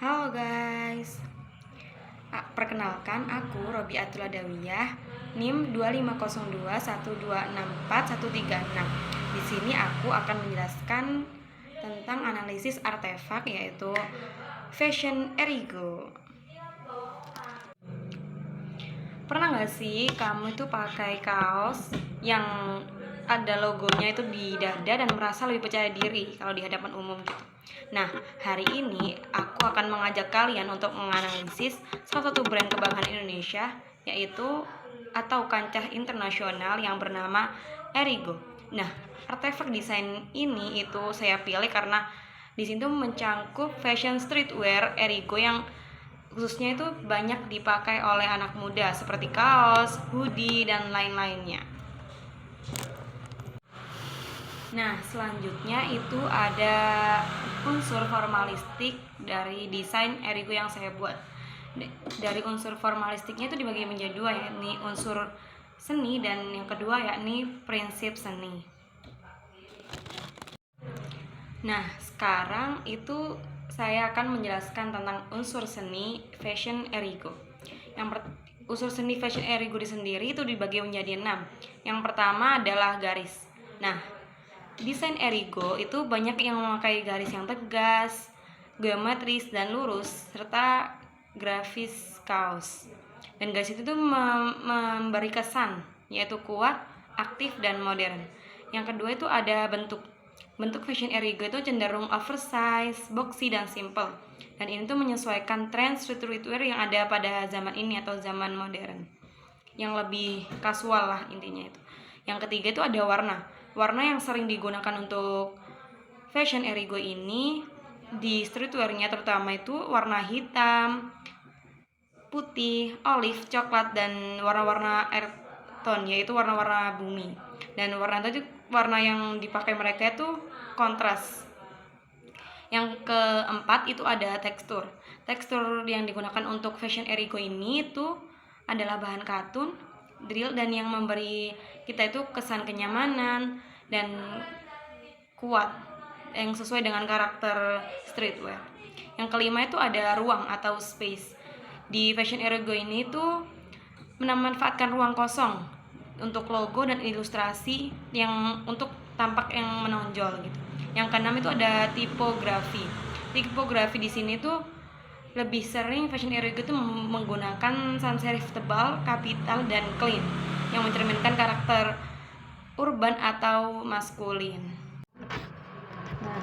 Halo guys, perkenalkan aku Robiatul Adawiyah, NIM 25021264 136. Di sini aku akan menjelaskan tentang analisis artefak yaitu Fashion Erigo. Pernah nggak sih kamu itu pakai kaos yang ada logonya itu di dada dan merasa lebih percaya diri kalau di hadapan umum gitu? Nah, hari ini aku akan mengajak kalian untuk menganalisis salah satu brand kebanggaan Indonesia, yaitu atau kancah internasional yang bernama Erigo. Nah, artefak desain ini itu saya pilih karena di situ mencangkup fashion streetwear Erigo yang khususnya itu banyak dipakai oleh anak muda seperti kaos, hoodie, dan lain-lainnya. Nah, selanjutnya itu ada unsur formalistik dari desain Erigo yang saya buat. Dari unsur formalistiknya itu dibagi menjadi dua, yakni unsur seni dan yang kedua yakni prinsip seni. Nah, sekarang itu saya akan menjelaskan tentang unsur seni fashion Erigo. Unsur seni fashion Erigo sendiri itu dibagi menjadi 6. Yang pertama adalah garis. Nah, desain Erigo itu banyak yang memakai garis yang tegas, geometris dan lurus serta grafis kaos. Dan garis itu tuh memberi kesan yaitu kuat, aktif dan modern. Yang kedua itu ada bentuk. Bentuk fashion Erigo itu cenderung oversize, boxy dan simple. Dan ini tuh menyesuaikan tren streetwear yang ada pada zaman ini atau zaman modern. Yang lebih kasual lah intinya itu. Yang ketiga itu ada warna. Warna yang sering digunakan untuk fashion Erigo ini di streetwear-nya terutama itu warna hitam, putih, olive, coklat dan warna-warna earth tone, yaitu warna-warna bumi. Dan warna yang dipakai mereka itu kontras. Yang keempat itu ada tekstur. Tekstur yang digunakan untuk fashion Erigo ini itu adalah bahan katun, drill dan yang memberi kita itu kesan kenyamanan dan kuat yang sesuai dengan karakter streetwear. Yang kelima itu ada ruang atau space. Di fashion Erigo ini tuh memanfaatkan ruang kosong untuk logo dan ilustrasi yang untuk tampak yang menonjol gitu. Yang keenam itu ada tipografi. Tipografi di sini tuh lebih sering fashion Erigo itu menggunakan sans serif tebal, kapital dan clean yang mencerminkan karakter urban atau maskulin. Nah,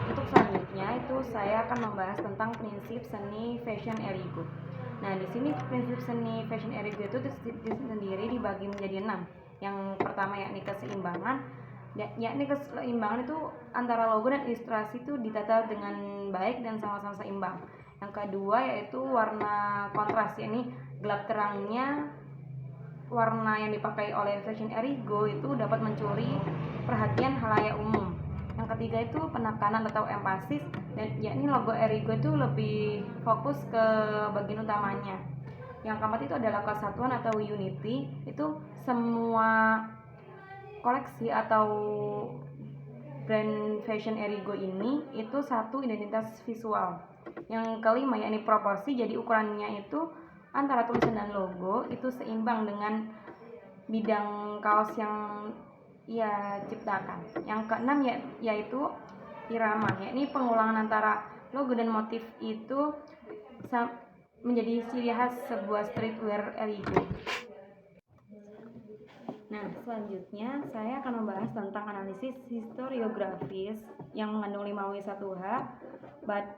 untuk selanjutnya itu saya akan membahas tentang prinsip seni fashion Erigo. Nah, di sini prinsip seni fashion Erigo itu sendiri dibagi menjadi 6. Yang pertama yakni keseimbangan. Yakni keseimbangan itu antara logo dan ilustrasi itu ditata dengan baik dan sama-sama seimbang. Yang kedua yaitu warna kontras, yakni gelap terangnya warna yang dipakai oleh fashion Erigo itu dapat mencuri perhatian halayak umum. Yang ketiga itu penekanan atau empasis, dan yakni logo Erigo itu lebih fokus ke bagian utamanya. Yang keempat itu adalah kesatuan atau unity, itu semua koleksi atau brand fashion Erigo ini itu satu identitas visual. Yang kelima yakni proporsi, jadi ukurannya itu antara tulisan dan logo itu seimbang dengan bidang kaos yang ia ciptakan. Yang keenam yaitu irama, yakni pengulangan antara logo dan motif itu menjadi ciri khas sebuah streetwear Erigo. Nah, selanjutnya saya akan membahas tentang analisis historiografis yang mengandung 5W1H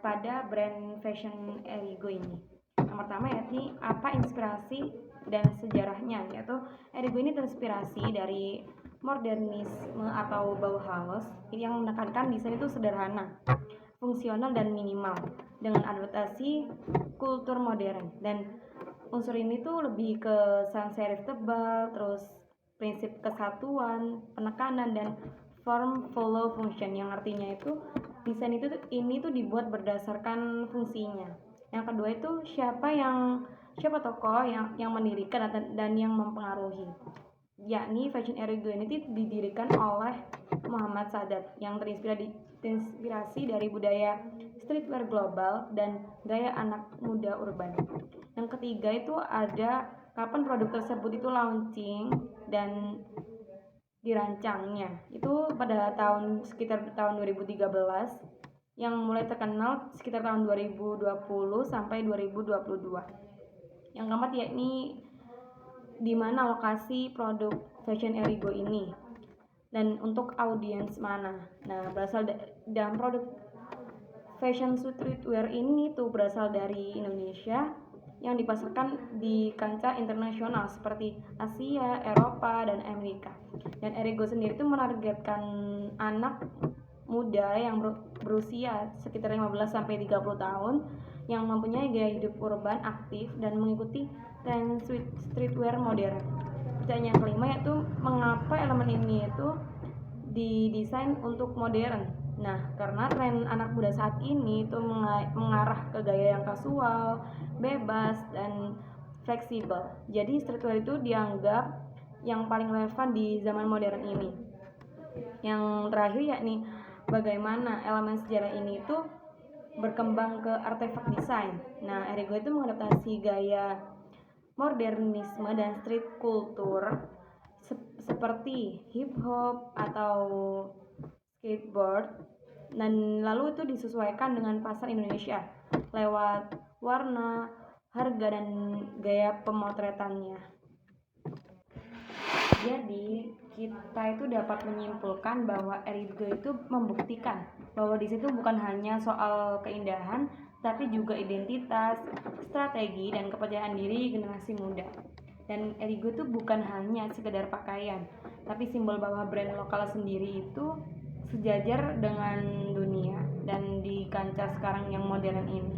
pada brand fashion Erigo ini. Yang pertama yakni apa inspirasi dan sejarahnya, yaitu Erigo ini terinspirasi dari modernisme atau Bauhaus yang menekankan desain itu sederhana, fungsional dan minimal dengan adaptasi kultur modern. Dan unsur ini tuh lebih ke sans serif tebal, terus prinsip kesatuan, penekanan dan form follow function, yang artinya itu desain ini tuh dibuat berdasarkan fungsinya. Yang kedua itu siapa tokoh yang mendirikan dan yang mempengaruhi, yakni fashion Erigo ini didirikan oleh Muhammad Sadat yang terinspirasi dari budaya streetwear global, dan gaya anak muda urban. Yang ketiga itu ada kapan produk tersebut itu launching dan dirancangnya. Itu pada sekitar tahun 2013, yang mulai terkenal sekitar tahun 2020 sampai 2022. Yang keempat yakni di mana lokasi produk Fashion Erigo ini dan untuk audiens mana. Nah, dalam produk fashion streetwear ini tuh berasal dari Indonesia yang dipasarkan di kancah internasional seperti Asia, Eropa, dan Amerika. Dan Erigo sendiri itu menargetkan anak muda yang berusia sekitar 15 sampai 30 tahun yang mempunyai gaya hidup urban aktif dan mengikuti tren streetwear modern. Pertanyaan kelima yaitu mengapa elemen ini itu didesain untuk modern. Nah, karena tren anak muda saat ini itu mengarah ke gaya yang kasual, bebas, dan fleksibel. Jadi streetwear itu dianggap yang paling relevan di zaman modern ini. Yang terakhir yakni bagaimana elemen sejarah ini itu berkembang ke artefak desain. Nah, Erigo itu mengadaptasi gaya modernisme dan street culture seperti hip hop atau skateboard, dan lalu itu disesuaikan dengan pasar Indonesia lewat warna, harga, dan gaya pemotretannya. Jadi kita itu dapat menyimpulkan bahwa Erigo itu membuktikan bahwa di situ bukan hanya soal keindahan, tapi juga identitas, strategi, dan kepercayaan diri generasi muda. Dan Erigo itu bukan hanya sekedar pakaian, tapi simbol bahwa brand lokal sendiri itu sejajar dengan dunia dan di kancah sekarang yang modern ini.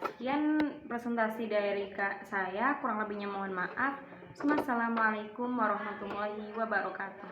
Sekian presentasi dari saya, kurang lebihnya mohon maaf. Wassalamualaikum warahmatullahi wabarakatuh.